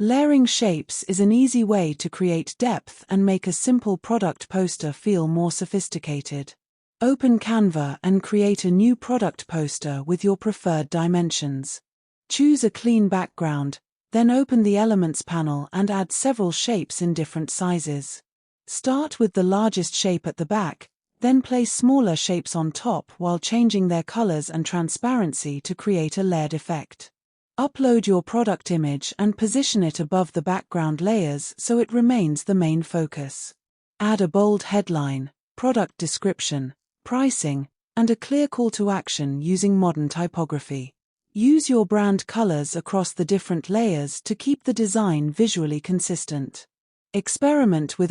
Layering shapes is an easy way to create depth and make a simple product poster feel more sophisticated. Open Canva and create a new product poster with your preferred dimensions. Choose a clean background, then open the Elements panel and add several shapes in different sizes. Start with the largest shape at the back, then place smaller shapes on top while changing their colors and transparency to create a layered effect. Upload your product image and position it above the background layers so it remains the main focus. Add a bold headline, product description, pricing, and a clear call to action using modern typography. Use your brand colors across the different layers to keep the design visually consistent. Experiment with